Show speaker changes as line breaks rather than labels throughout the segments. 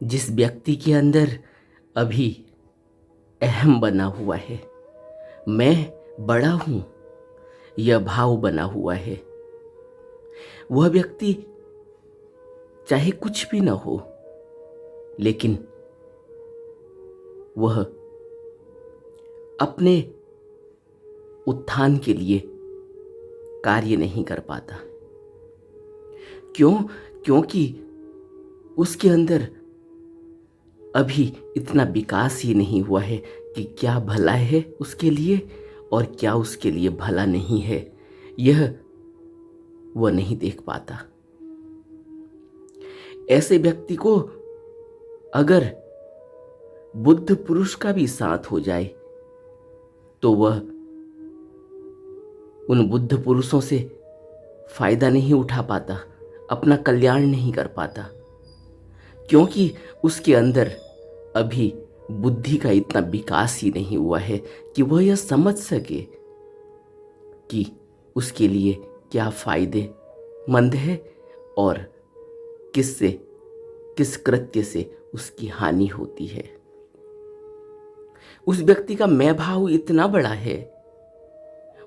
जिस व्यक्ति के अंदर अभी अहम बना हुआ है, मैं बड़ा हूँ, यह भाव बना हुआ है, वह व्यक्ति चाहे कुछ भी ना हो, लेकिन वह अपने उत्थान के लिए कार्य नहीं कर पाता। क्यों? क्योंकि उसके अंदर अभी इतना विकास ही नहीं हुआ है कि क्या भला है उसके लिए और क्या उसके लिए भला नहीं है, यह वह नहीं देख पाता। ऐसे व्यक्ति को अगर बुद्ध पुरुष का भी साथ हो जाए तो वह उन बुद्ध पुरुषों से फायदा नहीं उठा पाता, अपना कल्याण नहीं कर पाता, क्योंकि उसके अंदर अभी बुद्धि का इतना विकास ही नहीं हुआ है कि वह यह समझ सके कि उसके लिए क्या फायदेमंद है और किस कृत्य से उसकी हानि होती है। उस व्यक्ति का मैं भाव इतना बड़ा है,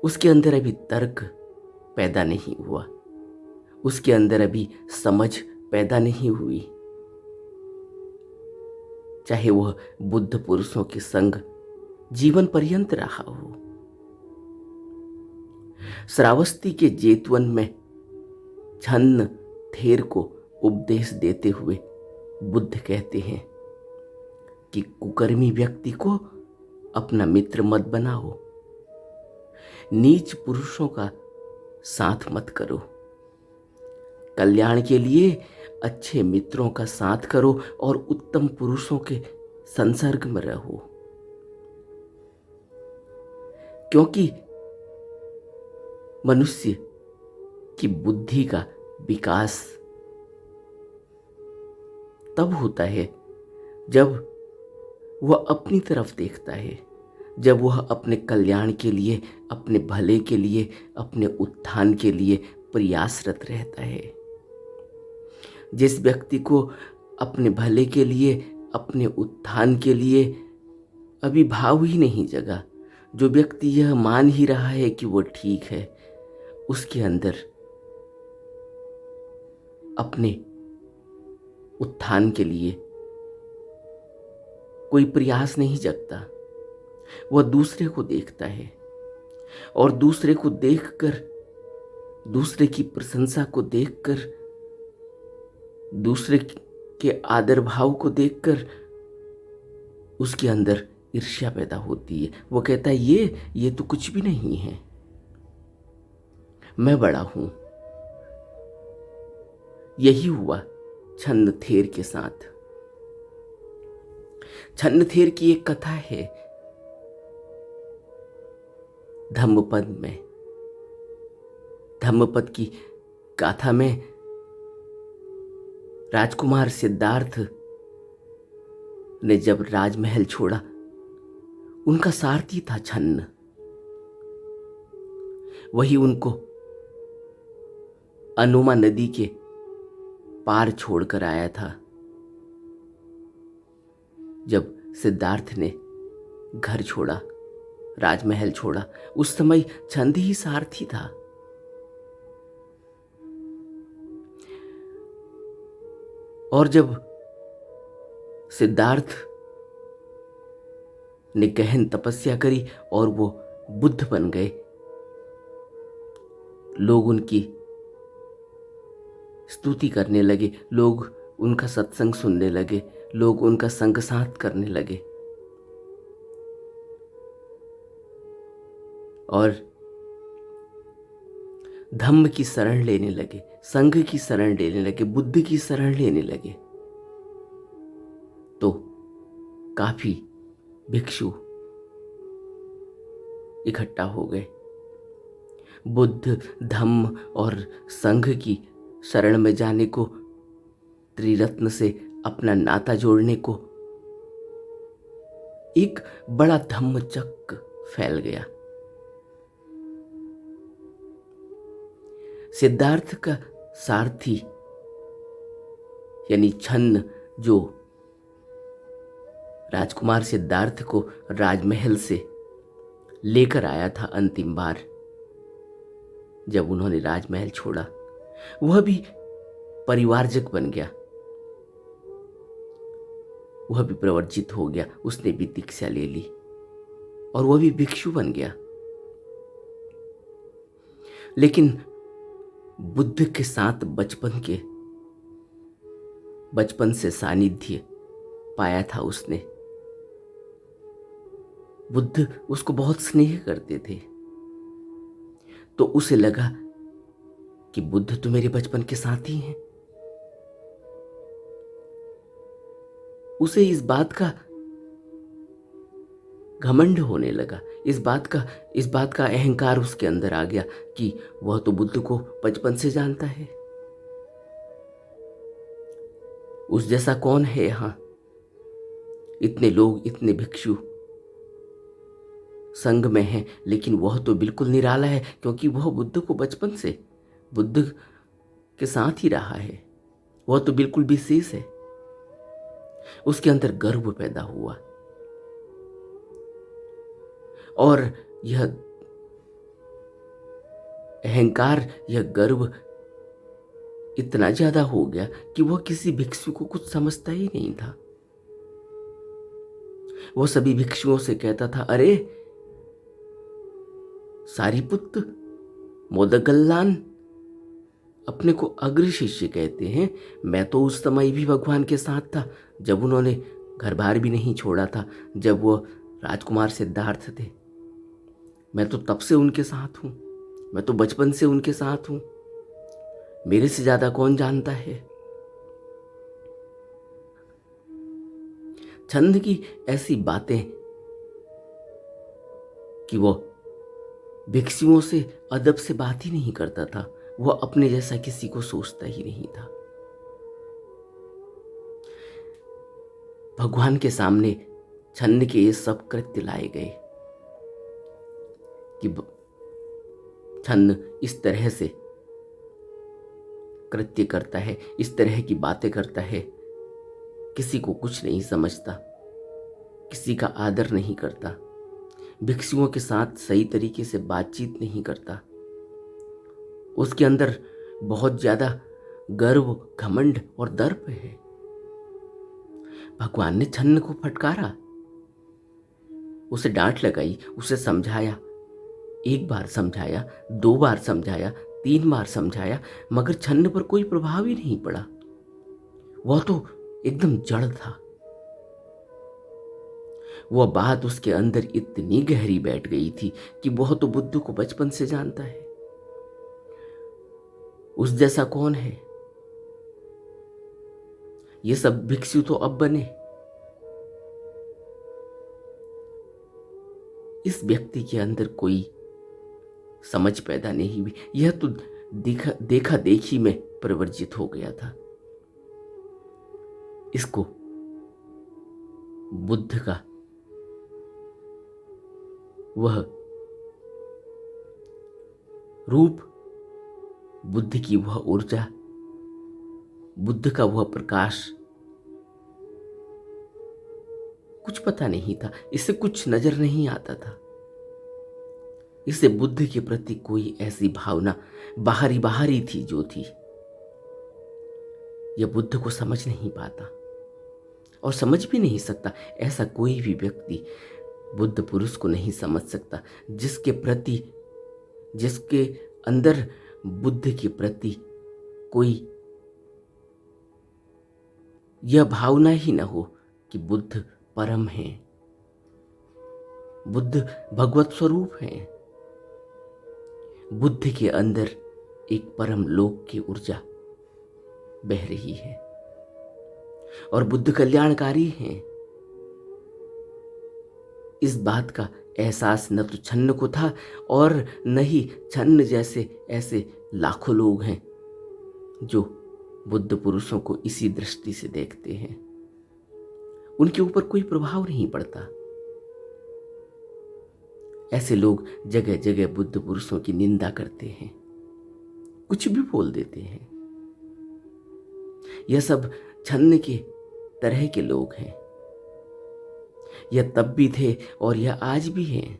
उसके अंदर अभी तर्क पैदा नहीं हुआ, उसके अंदर अभी समझ पैदा नहीं हुई, चाहे वह बुद्ध पुरुषों के संग जीवन पर्यंत रहा हो। श्रावस्ती के जेतवन में छन्न थेर को उपदेश देते हुए बुद्ध कहते हैं कि कुकर्मी व्यक्ति को अपना मित्र मत बनाओ, नीच पुरुषों का साथ मत करो, कल्याण के लिए अच्छे मित्रों का साथ करो और उत्तम पुरुषों के संसर्ग में रहो, क्योंकि मनुष्य की बुद्धि का विकास तब होता है जब वह अपनी तरफ देखता है, जब वह अपने कल्याण के लिए, अपने भले के लिए, अपने उत्थान के लिए प्रयासरत रहता है। जिस व्यक्ति को अपने भले के लिए, अपने उत्थान के लिए अभी भाव ही नहीं जगा, जो व्यक्ति यह मान ही रहा है कि वो ठीक है, उसके अंदर अपने उत्थान के लिए कोई प्रयास नहीं जगता। वह दूसरे को देखता है और दूसरे को देखकर, दूसरे की प्रशंसा को देखकर, दूसरे के आदर भाव को देखकर उसके अंदर ईर्ष्या पैदा होती है। वो कहता है ये तो कुछ भी नहीं है, मैं बड़ा हूं। यही हुआ छन्न थेर के साथ। छन्न थेर की एक कथा है धम्मपद में। धम्मपद की गाथा में राजकुमार सिद्धार्थ ने जब राजमहल छोड़ा, उनका सारथी था छन्न। वही उनको अनुमा नदी के पार छोड़कर आया था। जब सिद्धार्थ ने घर छोड़ा, राजमहल छोड़ा, उस समय छंद ही सारथी था। और जब सिद्धार्थ ने गहन तपस्या करी और वो बुद्ध बन गए, लोग उनकी स्तुति करने लगे, लोग उनका सत्संग सुनने लगे, लोग उनका संग साथ करने लगे और धम्म की शरण लेने लगे, संघ की शरण लेने लगे, बुद्ध की शरण लेने लगे। तो काफी भिक्षु इकट्ठा हो गए। बुद्ध, धम्म और संघ की शरण में जाने को, त्रिरत्न से अपना नाता जोड़ने को एक बड़ा धम्मचक्र फैल गया। सिद्धार्थ का सारथी यानी छन्न, जो राजकुमार सिद्धार्थ को राजमहल से लेकर आया था अंतिम बार जब उन्होंने राजमहल छोड़ा। वह भी परिवारजक बन गया, वह भी प्रवर्जित हो गया, उसने भी दीक्षा ले ली और वह भी भिक्षु बन गया। लेकिन बुद्ध के साथ बचपन से सानिध्य पाया था उसने। बुद्ध उसको बहुत स्नेह करते थे, तो उसे लगा कि बुद्ध तो मेरे बचपन के साथी हैं। उसे इस बात का घमंड होने लगा, इस बात का अहंकार उसके अंदर आ गया कि वह तो बुद्ध को बचपन से जानता है। उस जैसा कौन है यहां? इतने लोग, इतने भिक्षु संग में हैं, लेकिन वह तो बिल्कुल निराला है, क्योंकि वह बुद्ध को बचपन से बुद्ध के साथ ही रहा है। वह तो बिल्कुल विशेष है। उसके अंदर गर्व पैदा हुआ और यह अहंकार, यह गर्व इतना ज्यादा हो गया कि वह किसी भिक्षु को कुछ समझता ही नहीं था। वह सभी भिक्षुओं से कहता था, अरे सारिपुत्र, मोदगल्लान अपने को अग्र शिष्य कहते हैं। मैं तो उस समय भी भगवान के साथ था जब उन्होंने घर बार भी नहीं छोड़ा था, जब वो राजकुमार सिद्धार्थ थे। मैं तो तब से उनके साथ हूं, मैं तो बचपन से उनके साथ हूं। मेरे से ज्यादा कौन जानता है? छंद की ऐसी बातें कि वो भिक्षुओं से अदब से बात ही नहीं करता था, वह अपने जैसा किसी को सोचता ही नहीं था। भगवान के सामने छन्न के ये सब कृत्य लाए गए कि छन्न इस तरह से कृत्य करता है, इस तरह की बातें करता है, किसी को कुछ नहीं समझता, किसी का आदर नहीं करता, भिक्षुओं के साथ सही तरीके से बातचीत नहीं करता। उसके अंदर बहुत ज्यादा गर्व, घमंड और दर्प है। भगवान ने छन्न को फटकारा, उसे डांट लगाई, उसे समझाया, एक बार समझाया, 2 बार समझाया, 3 बार समझाया, मगर छन्न पर कोई प्रभाव ही नहीं पड़ा। वह तो एकदम जड़ था। वह बात उसके अंदर इतनी गहरी बैठ गई थी कि वह तो बुद्ध को बचपन से जानता है। उस जैसा कौन है? ये सब भिक्षु तो अब बने। इस व्यक्ति के अंदर कोई समझ पैदा नहीं हुई, यह तो देखा देखी में प्रवर्जित हो गया था। इसको बुद्ध का वह रूप, बुद्ध की वह ऊर्जा, बुद्ध का वह प्रकाश कुछ पता नहीं था, इससे कुछ नजर नहीं आता था। इससे बुद्ध के प्रति कोई ऐसी भावना बाहरी थी जो थी, यह बुद्ध को समझ नहीं पाता और समझ भी नहीं सकता। ऐसा कोई भी व्यक्ति बुद्ध पुरुष को नहीं समझ सकता जिसके अंदर बुद्ध के प्रति कोई यह भावना ही न हो कि बुद्ध परम है, बुद्ध भगवत स्वरूप है। बुद्ध के अंदर एक परम लोक की ऊर्जा बह रही है और बुद्ध कल्याणकारी हैं। इस बात का एहसास न तो छन्न को था और न ही छन्न जैसे ऐसे लाखों लोग हैं जो बुद्ध पुरुषों को इसी दृष्टि से देखते हैं। उनके ऊपर कोई प्रभाव नहीं पड़ता। ऐसे लोग जगह जगह बुद्ध पुरुषों की निंदा करते हैं, कुछ भी बोल देते हैं। यह सब छन्न के तरह के लोग हैं। यह तब भी थे और यह आज भी हैं।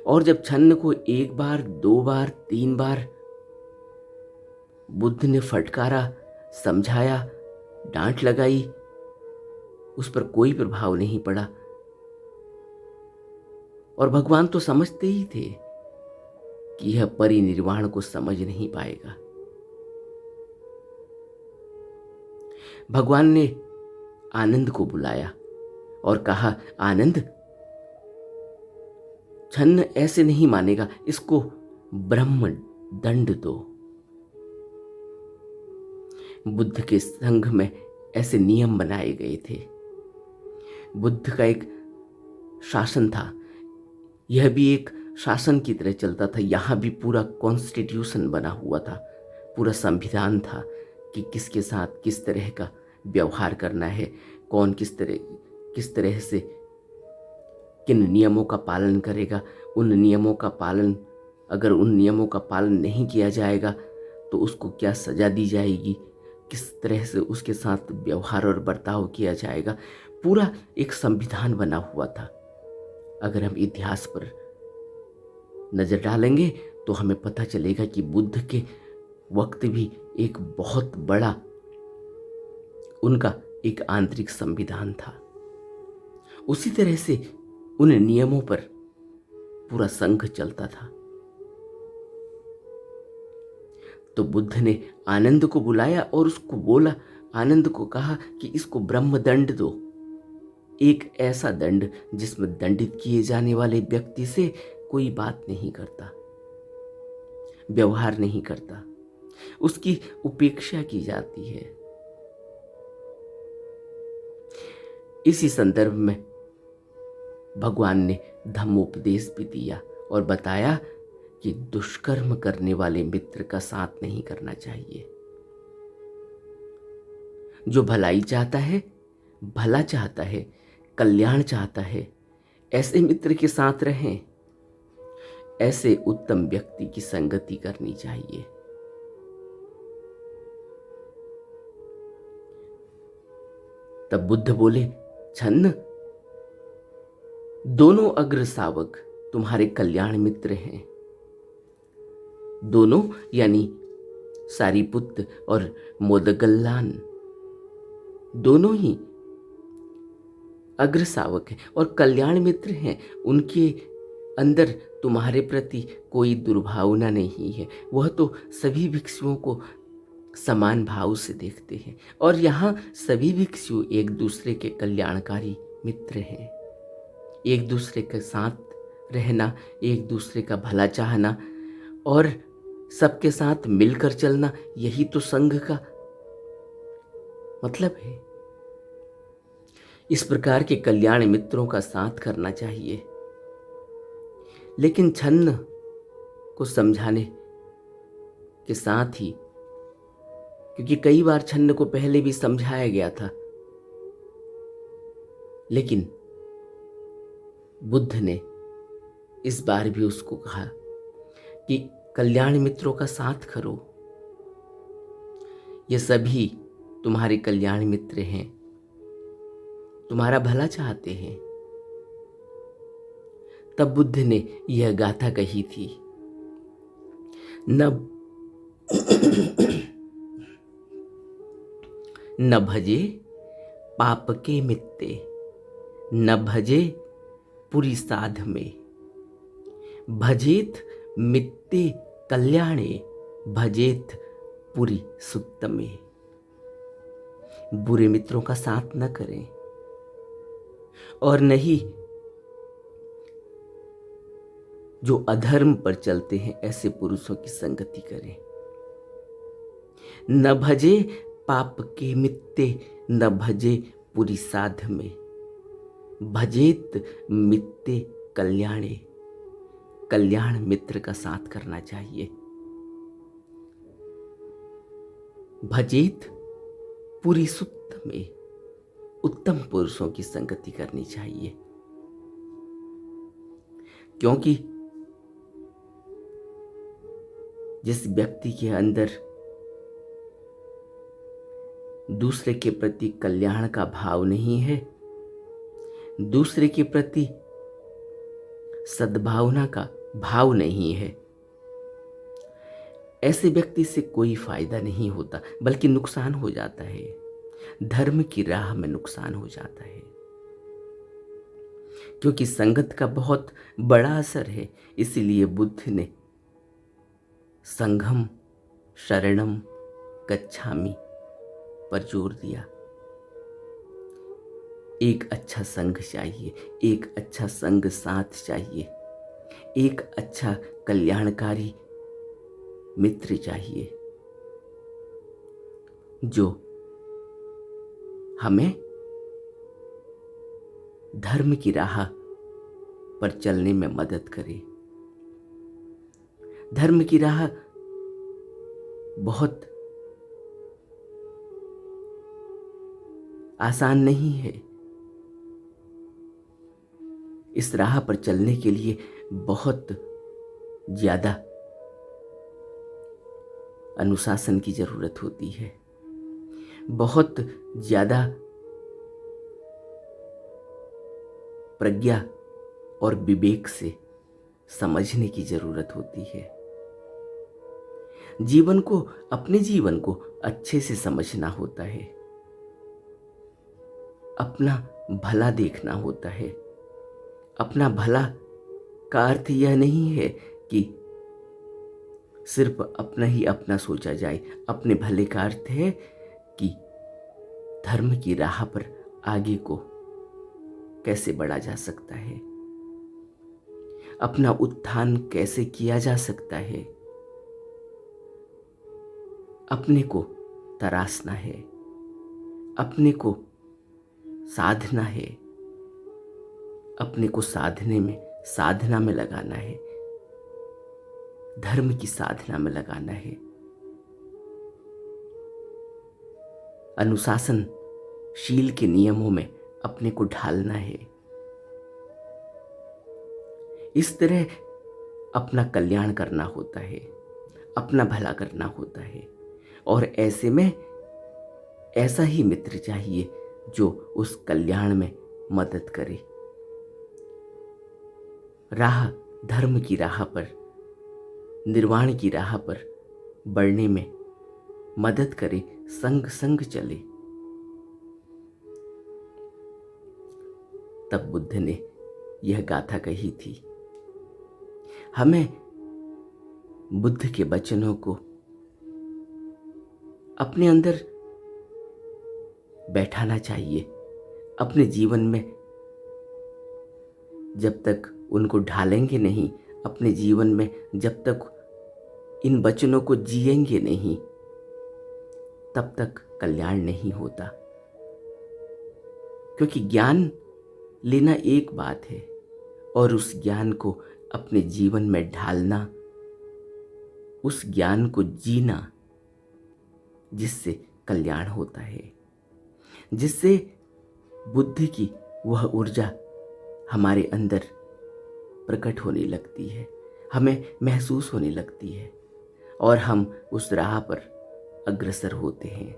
और जब छन्न को एक बार, दो बार, तीन बार बुद्ध ने फटकारा, समझाया, डांट लगाई, उस पर कोई प्रभाव नहीं पड़ा। और भगवान तो समझते ही थे कि यह परिनिर्वाण को समझ नहीं पाएगा। भगवान ने आनंद को बुलाया और कहा, आनंद, छन्न ऐसे नहीं मानेगा, इसको ब्रह्म दंड दो। बुद्ध के संघ में ऐसे नियम बनाए गए थे। बुद्ध का एक शासन था, यह भी एक शासन की तरह चलता था। यहाँ भी पूरा कॉन्स्टिट्यूशन बना हुआ था, पूरा संविधान था कि किसके साथ किस तरह का व्यवहार करना है, कौन किस तरह से किन नियमों का पालन करेगा। उन नियमों का पालन, अगर उन नियमों का पालन नहीं किया जाएगा तो उसको क्या सजा दी जाएगी, किस तरह से उसके साथ व्यवहार और बर्ताव किया जाएगा। पूरा एक संविधान बना हुआ था। अगर हम इतिहास पर नजर डालेंगे तो हमें पता चलेगा कि बुद्ध के वक्त भी एक बहुत बड़ा उनका एक आंतरिक संविधान था। उसी तरह से उन नियमों पर पूरा संघ चलता था। तो बुद्ध ने आनंद को बुलाया और उसको बोला, आनंद को कहा कि इसको ब्रह्म दंड दो, एक ऐसा दंड जिसमें दंडित किए जाने वाले व्यक्ति से कोई बात नहीं करता, व्यवहार नहीं करता, उसकी उपेक्षा की जाती है। इसी संदर्भ में भगवान ने धम्मोपदेश भी दिया और बताया कि दुष्कर्म करने वाले मित्र का साथ नहीं करना चाहिए। जो भलाई चाहता है, भला चाहता है, कल्याण चाहता है, ऐसे मित्र के साथ रहें, ऐसे उत्तम व्यक्ति की संगति करनी चाहिए। तब बुद्ध बोले, छन्न, दोनों अग्र शावक तुम्हारे कल्याण मित्र हैं। दोनों यानी सारिपुत्र और मोदगल्लान, दोनों ही अग्र शावक हैं और कल्याण मित्र हैं। उनके अंदर तुम्हारे प्रति कोई दुर्भावना नहीं है। वह तो सभी भिक्षुओं को समान भाव से देखते हैं और यहाँ सभी भिक्षु एक दूसरे के कल्याणकारी मित्र हैं। एक दूसरे के साथ रहना, एक दूसरे का भला चाहना और सबके साथ मिलकर चलना, यही तो संघ का मतलब है। इस प्रकार के कल्याण मित्रों का साथ करना चाहिए। लेकिन छन्न को समझाने के साथ ही, क्योंकि कई बार छन्न को पहले भी समझाया गया था, लेकिन बुद्ध ने इस बार भी उसको कहा कि कल्याण मित्रों का साथ करो, ये सभी तुम्हारे कल्याण मित्र हैं, तुम्हारा भला चाहते हैं। तब बुद्ध ने यह गाथा कही थी, न भजे पाप के मित्ते, न भजे पुरी साध में, भजेत मित्ते कल्याणे, भजेत पुरी सुत्त में। बुरे मित्रों का साथ न करें और नहीं जो अधर्म पर चलते हैं ऐसे पुरुषों की संगति करें। न भजे पाप के मित्ते, न भजे पुरी साध में, भजेत मित्ते कल्याणे, कल्याण मित्र का साथ करना चाहिए। भजेत पुरी सुत्त में, उत्तम पुरुषों की संगति करनी चाहिए। क्योंकि जिस व्यक्ति के अंदर दूसरे के प्रति कल्याण का भाव नहीं है, दूसरे के प्रति सद्भावना का भाव नहीं है, ऐसे व्यक्ति से कोई फायदा नहीं होता, बल्कि नुकसान हो जाता है। धर्म की राह में नुकसान हो जाता है, क्योंकि संगत का बहुत बड़ा असर है। इसीलिए बुद्ध ने संघम शरणम गच्छामि पर जोर दिया। एक अच्छा संघ चाहिए, एक अच्छा संग साथ चाहिए, एक अच्छा कल्याणकारी मित्र चाहिए जो हमें धर्म की राह पर चलने में मदद करे। धर्म की राह बहुत आसान नहीं है। इस राह पर चलने के लिए बहुत ज्यादा अनुशासन की जरूरत होती है, बहुत ज्यादा प्रज्ञा और विवेक से समझने की जरूरत होती है। जीवन को, अपने जीवन को अच्छे से समझना होता है, अपना भला देखना होता है। अपना भला का अर्थ यह नहीं है कि सिर्फ अपना ही अपना सोचा जाए। अपने भले का अर्थ है कि धर्म की राह पर आगे को कैसे बढ़ा जा सकता है, अपना उत्थान कैसे किया जा सकता है। अपने को तराशना है, अपने को साधना है, अपने को साधने में, साधना में लगाना है, धर्म की साधना में लगाना है। अनुशासन शील के नियमों में अपने को ढालना है। इस तरह अपना कल्याण करना होता है, अपना भला करना होता है। और ऐसे में ऐसा ही मित्र चाहिए जो उस कल्याण में मदद करे। राह, धर्म की राह पर, निर्वाण की राह पर बढ़ने में मदद करे, संग संग चले। तब बुद्ध ने यह गाथा कही थी। हमें बुद्ध के वचनों को अपने अंदर बैठाना चाहिए। अपने जीवन में जब तक उनको ढालेंगे नहीं, अपने जीवन में जब तक इन वचनों को जिएंगे नहीं, तब तक कल्याण नहीं होता। क्योंकि ज्ञान लेना एक बात है और उस ज्ञान को अपने जीवन में ढालना, उस ज्ञान को जीना, जिससे कल्याण होता है, जिससे बुद्धि की वह ऊर्जा हमारे अंदर प्रकट होने लगती है, हमें महसूस होने लगती है और हम उस राह पर अग्रसर होते हैं।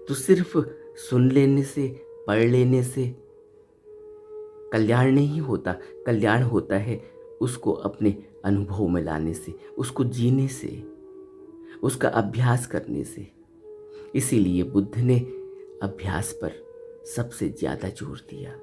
तो सिर्फ सुन लेने से, पढ़ लेने से कल्याण नहीं होता। कल्याण होता है उसको अपने अनुभव में लाने से, उसको जीने से, उसका अभ्यास करने से। इसीलिए बुद्ध ने अभ्यास पर सबसे ज्यादा जोर दिया।